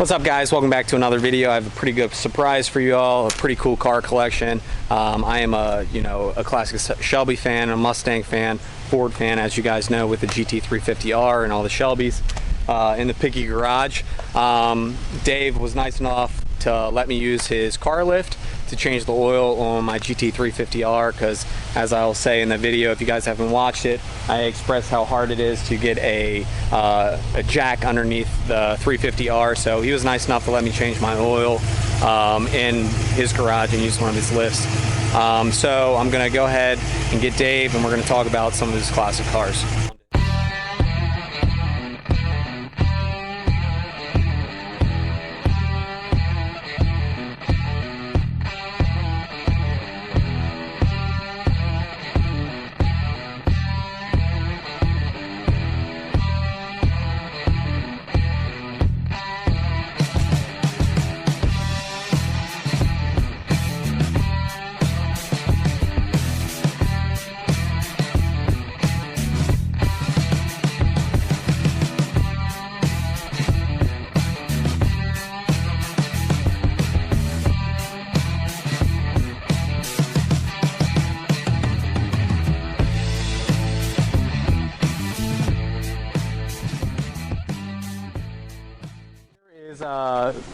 What's up, guys? Welcome back to another video. I have a pretty good surprise for you all, a pretty cool car collection. I am a classic Shelby fan, a Mustang fan, Ford fan, as you guys know, with the GT350R and all the Shelbys in the Picky Garage. Dave was nice enough to let me use his car lift to change the oil on my GT350R, because as I'll say in the video, if you guys haven't watched it, I express how hard it is to get a jack underneath the 350R. So he was nice enough to let me change my oil in his garage and use one of his lifts. So I'm gonna go ahead and get Dave, and we're gonna talk about some of his classic cars.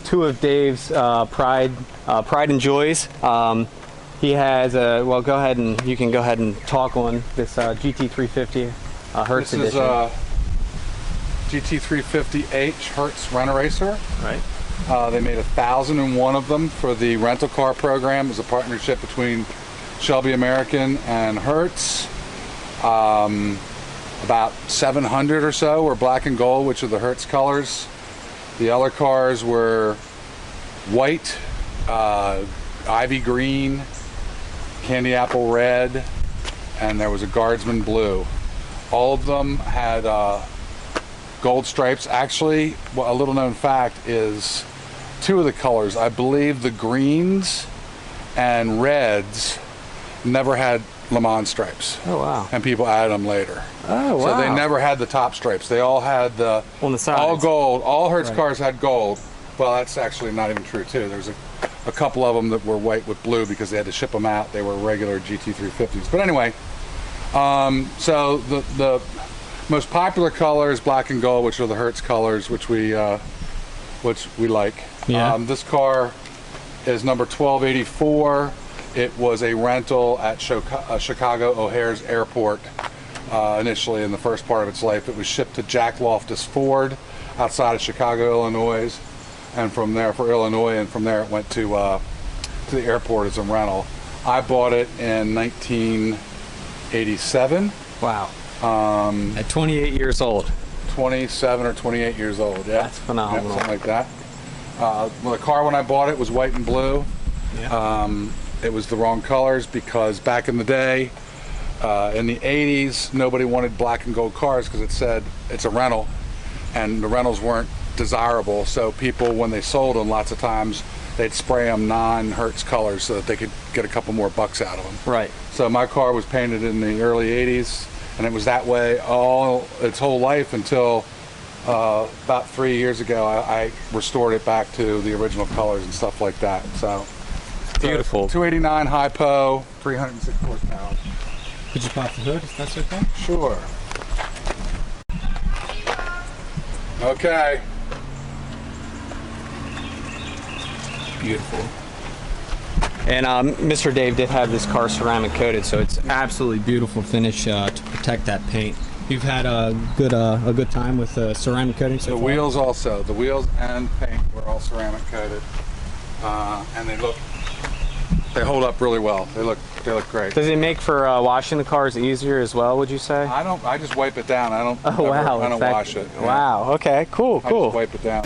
Two of Dave's pride and joys. He has well, go ahead and you can go ahead and talk on this GT350 Hertz edition. This is GT350H Hertz Rent-A-Racer. Right. They made 1,001 of them for the rental car program. It was a partnership between Shelby American and Hertz. About 700 or so were black and gold, which are the Hertz colors. The other cars were white, ivy green, candy apple red, and there was a guardsman blue. All of them had gold stripes. Actually, a little known fact is two of the colors, I believe the greens and reds, never had Le Mans stripes. Oh wow. And people added them later. Oh wow. So they never had the top stripes. They all had the on the sides. All gold. All Hertz cars had gold. Well, that's actually not even true too. There's a couple of them that were white with blue because they had to ship them out. They were regular GT350s. But anyway, so the most popular color is black and gold, which are the Hertz colors, which we like. Yeah. This car is number 1284. It was a rental at Chicago O'Hare's Airport initially in the first part of its life. It was shipped to Jack Loftus Ford outside of Chicago, Illinois, and from there for Illinois, and from there it went to the airport as a rental. I bought it in 1987. Wow. At 28 years old. 27 or 28 years old. Yeah. That's phenomenal. Yeah, something like that. The car when I bought it was white and blue. Yeah. It was the wrong colors because back in the day, in the 80s, nobody wanted black and gold cars because it said it's a rental, and the rentals weren't desirable. So people, when they sold them, lots of times they'd spray them non-Hertz colors so that they could get a couple more bucks out of them. Right. So my car was painted in the early 80s, and it was that way all its whole life until about 3 years ago. I restored it back to the original colors and stuff like that. So. Beautiful. 289 hypo, 306 horsepower. Could you pop the hood if that's okay? Sure. Okay. Beautiful. And Mr. Dave did have this car ceramic coated, so it's absolutely beautiful finish to protect that paint. You've had a good time with ceramic coating so The far? wheels also. The wheels and paint were all ceramic coated, and they hold up really well. They look great. Does it make for washing the cars easier as well, would you say? I just wipe it down. I don't wash it. Wow. Okay. Cool. I just wipe it down.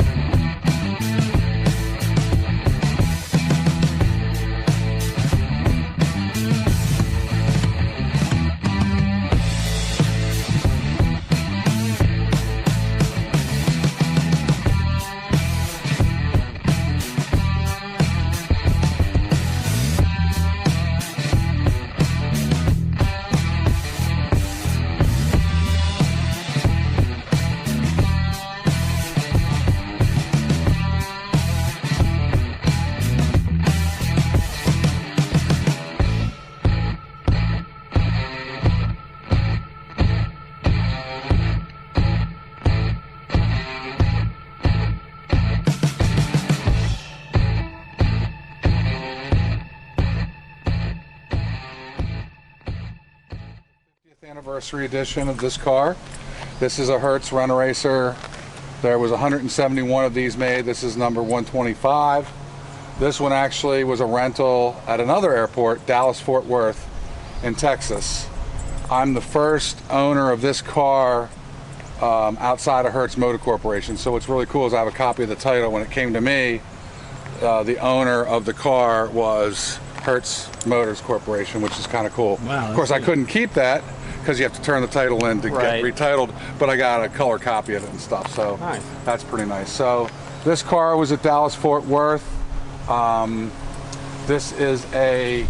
anniversary edition of this car. This is a Hertz Run Racer. There was 171 of these made. This is number 125. This one actually was a rental at another airport, Dallas-Fort Worth in Texas. I'm the first owner of this car outside of Hertz Motor Corporation. So what's really cool is I have a copy of the title. When it came to me, the owner of the car was Hertz Motors Corporation, which is kind of cool. Wow, of course, I couldn't keep that because you have to turn the title in to get retitled, but I got a color copy of it and stuff, so nice. That's pretty nice. So this car was at Dallas-Fort Worth. This is a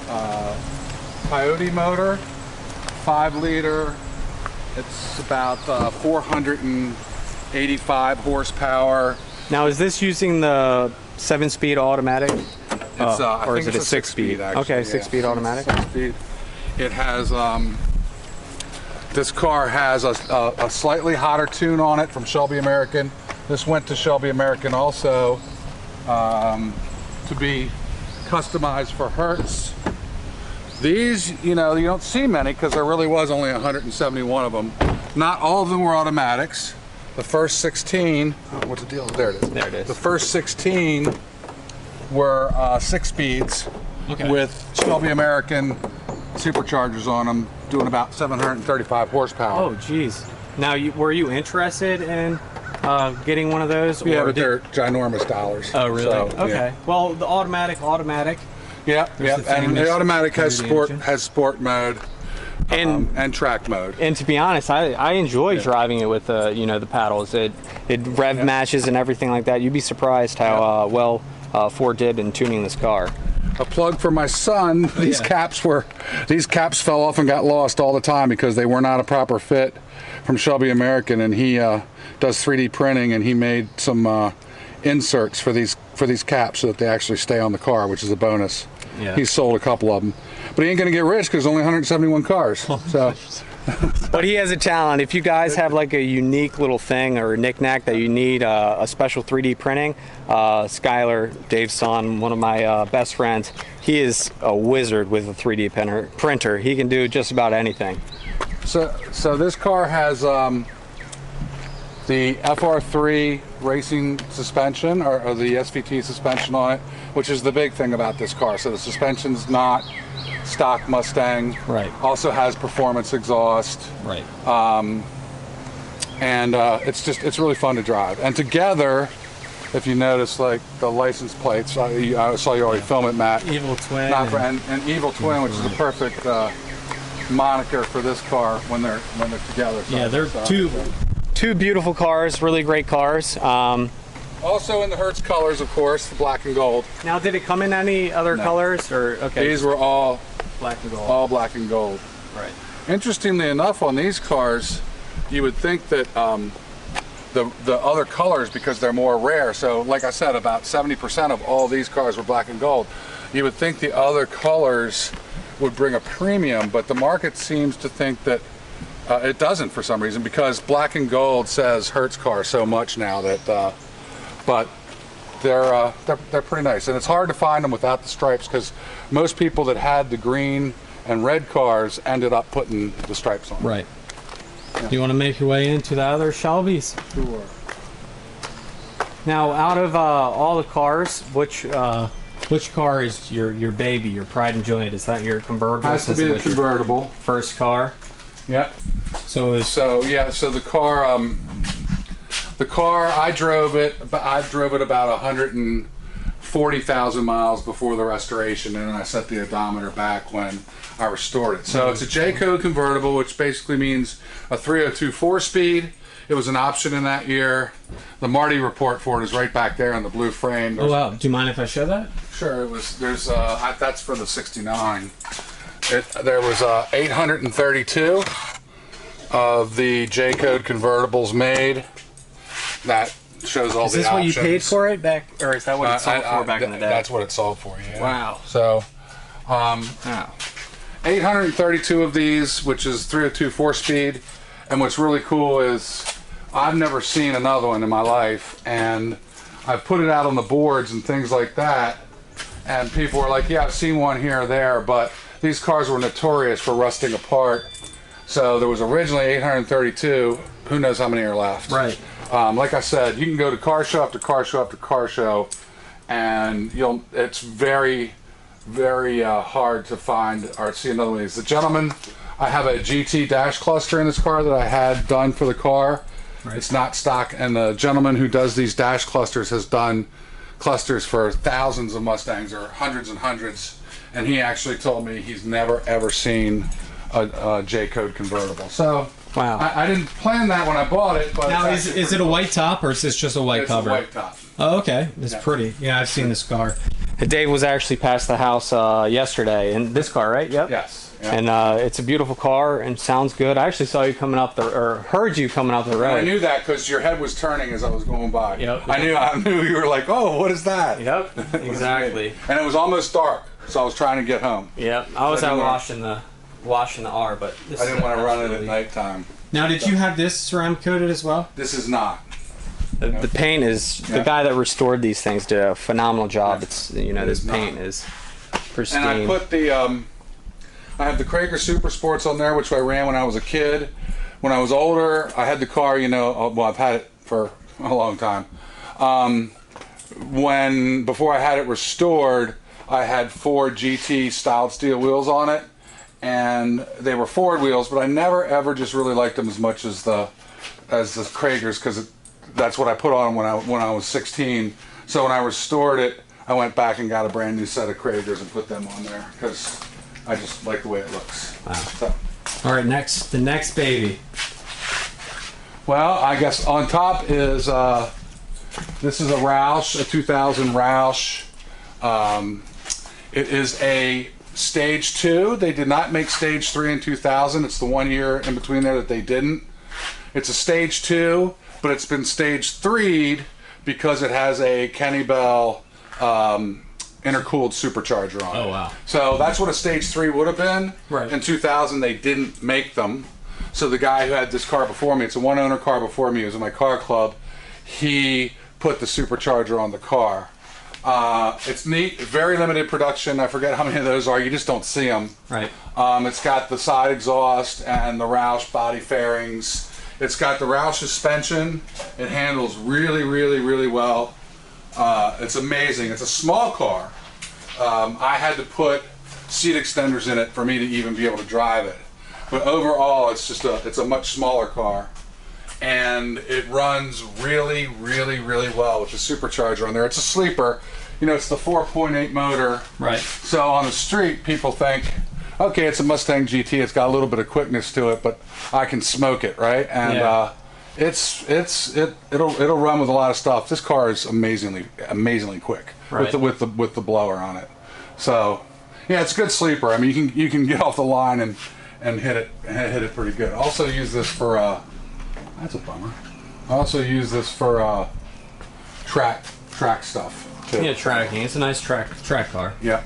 Coyote motor, 5-liter. It's about 485 horsepower. Now, is this using the 7-speed automatic? Or is it a 6-speed? Okay, 6-speed automatic. 6-speed. It has, this car has a slightly hotter tune on it from Shelby American. This went to Shelby American also to be customized for Hertz. These, you know, you don't see many because there really was only 171 of them. Not all of them were automatics. The first 16, what's the deal? There it is. There it is. The first 16 were 6-speeds with Shelby American superchargers on them, doing about 735 horsepower. Oh, geez. Now, were you interested in getting one of those? Yeah, but they're ginormous dollars. Oh, really? So, okay. Yeah. Well, the automatic. Yeah, and the automatic has sport mode and track mode. And to be honest, I enjoy driving it with the paddles. It rev matches and everything like that. You'd be surprised how well Ford did in tuning this car. A plug for my son. These caps fell off and got lost all the time because they were not a proper fit from Shelby American, and he does 3D printing, and he made some inserts for these caps so that they actually stay on the car, which is a bonus. Yeah. He's sold a couple of them, but he ain't gonna get rich because only 171 cars. So. But he has a talent. If you guys have like a unique little thing or a knick-knack that you need a special 3D printing, Skyler, Dave's son, one of my best friends, he is a wizard with a 3D printer. He can do just about anything. So this car has the FR3 racing suspension or the SVT suspension on it, which is the big thing about this car. So the suspension's not stock Mustang. Right. Also has performance exhaust. Right. And it's really fun to drive. And together, if you notice, like the license plates, I saw you already film it, Matt. Evil Twin. And Evil Twin, which is a perfect moniker for this car when they're together. Yeah, they're two beautiful cars, really great cars. Also in the Hertz colors, of course, the black and gold. Now, did it come in any other colors, or okay? These were all black and gold. All black and gold. Right. Interestingly enough, on these cars, you would think that the other colors, because they're more rare. So, like I said, about 70% of all these cars were black and gold. You would think the other colors would bring a premium, but the market seems to think that it doesn't for some reason, because black and gold says Hertz car so much now that. But they're pretty nice, and it's hard to find them without the stripes because most people that had the green and red cars ended up putting the stripes on. Right. Yeah. You want to make your way into the other Shelbys? Sure. Now, out of all the cars, which car is your baby, your pride and joy? Is that your convertible? Has to be the convertible. First car. Yep. So the car I drove it about 140,000 miles before the restoration, and then I set the odometer back when I restored it. So it's a J-Code convertible, which basically means a 302 4-speed. It was an option in that year. The Marty report for it is right back there on the blue frame. Oh wow! Do you mind if I show that? Sure. It was. That's for the '69. There was 832 of the J-Code convertibles made. That shows all the options. Is this what you paid for it back, or is that what it sold for back in the day? That's what it sold for, yeah. Wow. So, 832 of these, which is 302 4-speed. And what's really cool is I've never seen another one in my life, and I've put it out on the boards and things like that, and people were like, yeah, I've seen one here or there, but these cars were notorious for rusting apart. So there was originally 832. Who knows how many are left? Right. Like I said, you can go to car show after car show after car show, and it's very, very hard to find or see another one of these. The gentleman, I have a GT dash cluster in this car that I had done for the car. Right. It's not stock, and the gentleman who does these dash clusters has done clusters for thousands of Mustangs, or hundreds and hundreds, and he actually told me he's never ever seen a J-Code convertible. So wow, I didn't plan that when I bought it. But now, is it a white top, or is this just a white cover? It's a white top. Oh, okay. It's pretty. Yeah, I've seen this car. Dave was actually past the house yesterday in this car, right? Yep. Yes. Yep. And it's a beautiful car and sounds good. I actually saw you coming up or heard you coming up the road. I knew that because your head was turning as I was going by. Yep. I knew you were like, oh, what is that? Yep. Exactly. And it was almost dark, so I was trying to get home. Yep. I was out washing the R, but I didn't want to run it at nighttime. Now, did you have this ceramic coated as well? This is not. The paint is the guy that restored these things did a phenomenal job. It's this paint is pristine. And I put the I have the Krager Super Sports on there, which I ran when I was a kid. When I was older, I had the car. Well, I've had it for a long time. Before I had it restored, I had 4 GT styled steel wheels on it, and they were forward wheels. But I never ever just really liked them as much as the Kragers, because that's what I put on them when I was 16. So when I restored it, I went back and got a brand new set of Kragers and put them on there because I just like the way it looks. Wow. So. All right, the next baby. Well, I guess on top is this is a Roush, a 2000 Roush. It is a Stage 2. They did not make Stage 3 in 2000. It's the 1 year in between there that they didn't. It's a Stage 2, but it's been Stage 3'd because it has a Kenny Bell intercooled supercharger on it. Oh, wow. So that's what a Stage 3 would have been. Right. In 2000, they didn't make them. So the guy who had this car before me, it's a one-owner car before me, he was in my car club, he put the supercharger on the car. It's neat, very limited production. I forget how many of those are, you just don't see them. Right. It's got the side exhaust and the Roush body fairings. It's got the Roush suspension. It handles really, really, really well. It's amazing. It's a small car. I had to put seat extenders in it for me to even be able to drive it. But overall, it's a much smaller car, and it runs really, really, really well with the supercharger on there. It's a sleeper. It's the 4.8 motor. Right. So on the street, people think, okay, it's a Mustang GT. It's got a little bit of quickness to it, but I can smoke it, right? And it'll run with a lot of stuff. This car is amazingly quick, right, with the blower on it. So yeah, it's a good sleeper. I mean, you can get off the line and hit it pretty good. Also use this for that's a bummer. I also use this for track stuff too. Yeah, tracking. It's a nice track car. Yeah.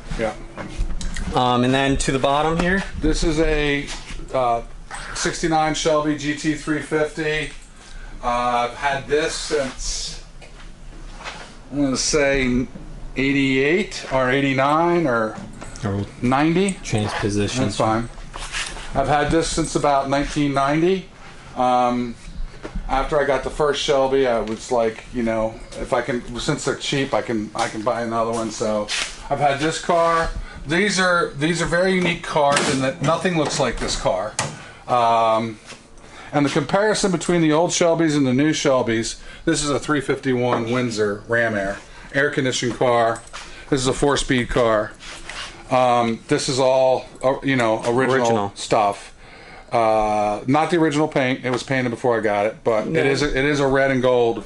And then to the bottom here, this is a 69 Shelby GT350. I've had this since, I'm going to say 88 or 89 or 90. Change position. That's fine. I've had this since about 1990. After I got the first Shelby, I was like, if I can, since they're cheap, I can buy another one. So I've had this car. These are very unique cars in that nothing looks like this car. And the comparison between the old Shelbys and the new Shelbys, this is a 351 Windsor Ram air conditioned car. This is a 4-speed car. This is all original stuff. Not the original paint. It was painted before I got it, but it is a red and gold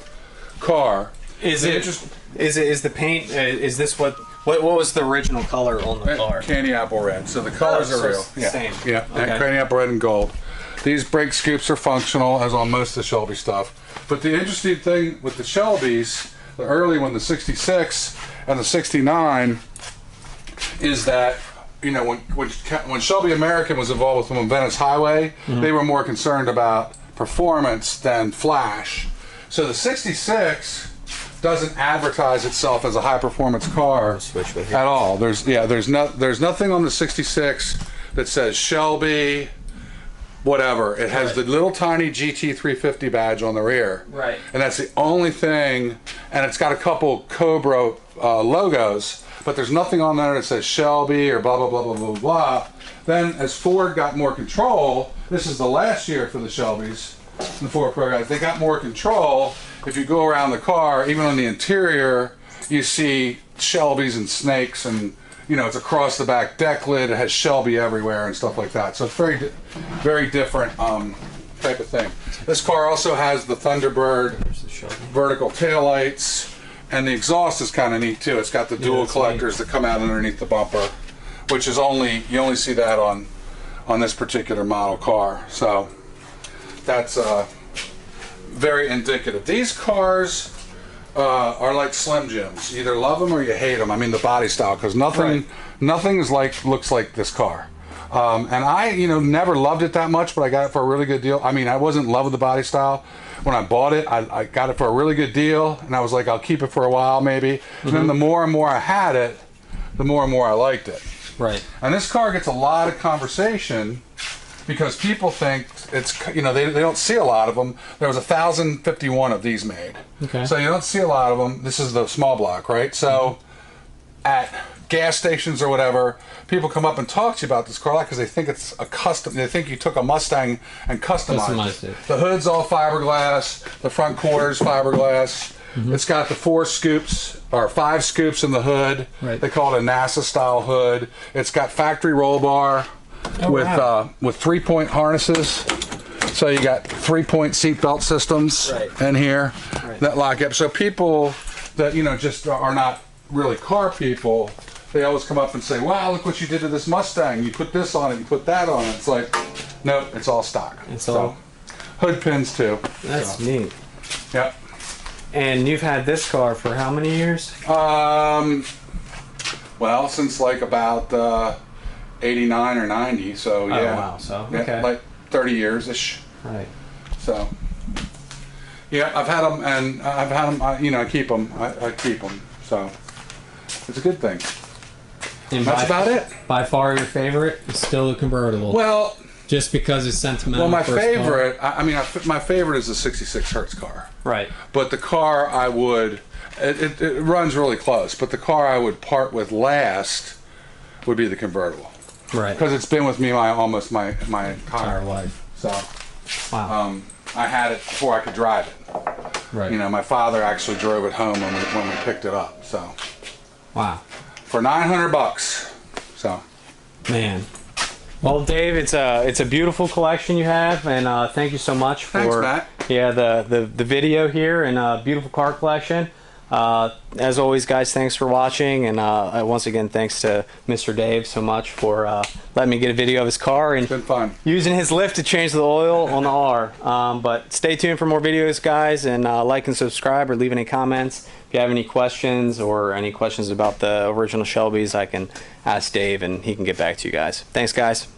car. Is the paint? Is this what was the original color on the car? Candy apple red. So the colors are real. Same. Yeah. Okay. Candy apple red and gold. These brake scoops are functional, as on most of the Shelby stuff. But the interesting thing with the Shelbys, the early one, the 66 and the 69, is that when Shelby American was involved with them on Venice Highway, they were more concerned about performance than flash. So the 66 doesn't advertise itself as a high performance car at all. There's nothing on the 66 that says Shelby whatever. It has the little tiny GT350 badge on the rear. Right. And that's the only thing, and it's got a couple Cobra logos, but there's nothing on there that says Shelby or blah, blah, blah, blah, blah, blah. Then as Ford got more control, this is the last year for the Shelbys, the Ford Pro guys, they got more control. If you go around the car, even on the interior, you see Shelbys and snakes, and you know, it's across the back deck lid, it has Shelby everywhere and stuff like that. So it's very different type of thing. This car also has the Thunderbird vertical taillights, and the exhaust is kind of neat too. It's got the dual collectors that come out underneath the bumper, which is you only see that on this particular model car. So that's very indicative. These cars are like Slim Jims. You either love them or you hate them. I mean the body style, because nothing is looks like this car. And I never loved it that much, but I got it for a really good deal. I mean, I wasn't in love with the body style when I bought it. I got it for a really good deal, and I was like, I'll keep it for a while maybe. And then the more and more I had it, the more and more I liked it. Right. And this car gets a lot of conversation because people think it's, they don't see a lot of them. There was 1,051 of these made. Okay. So you don't see a lot of them. This is the small block, right? So at gas stations or whatever, people come up and talk to you about this car because they think it's a custom. They think you took a Mustang and customized it. The hood's all fiberglass. The front quarter's fiberglass. It's got the 4 scoops or 5 scoops in the hood. Right. They call it a NASA style hood. It's got factory roll bar with 3-point harnesses. So you got 3-point seat belt systems in here that lock up. So people that just are not really car people, they always come up and say, wow, look what you did to this Mustang. You put this on it, you put that on it. It's like, no, it's all stock. It's all hood pins too. That's neat. Yep. And you've had this car for how many years? Well, since like about 89 or 90. So yeah. Oh wow. So okay. Like 30 years ish. Right. So yeah, I've had them, and I keep them. I keep them. So it's a good thing. And that's about it. By far your favorite is still the convertible. Well, just because it's sentimental. Well, my favorite, my favorite is the 66 Hertz car. Right. But the car I would, it runs really close, but the car I would part with last would be the convertible. Right. Because it's been with me almost my entire life. So, wow. I had it before I could drive it. Right. My father actually drove it home when we picked it up. So. Wow. For $900. So. Man. Well, Dave, it's a beautiful collection you have, and thank you so much for Matt. the video here and beautiful car collection. As always, guys, thanks for watching, and once again, thanks to Mr. Dave so much for letting me get a video of his car and been fun. Using his lift to change the oil on the R. But stay tuned for more videos, guys, and like and subscribe or leave any comments. If you have any questions or any questions about the original Shelbys, I can ask Dave and he can get back to you guys. Thanks, guys.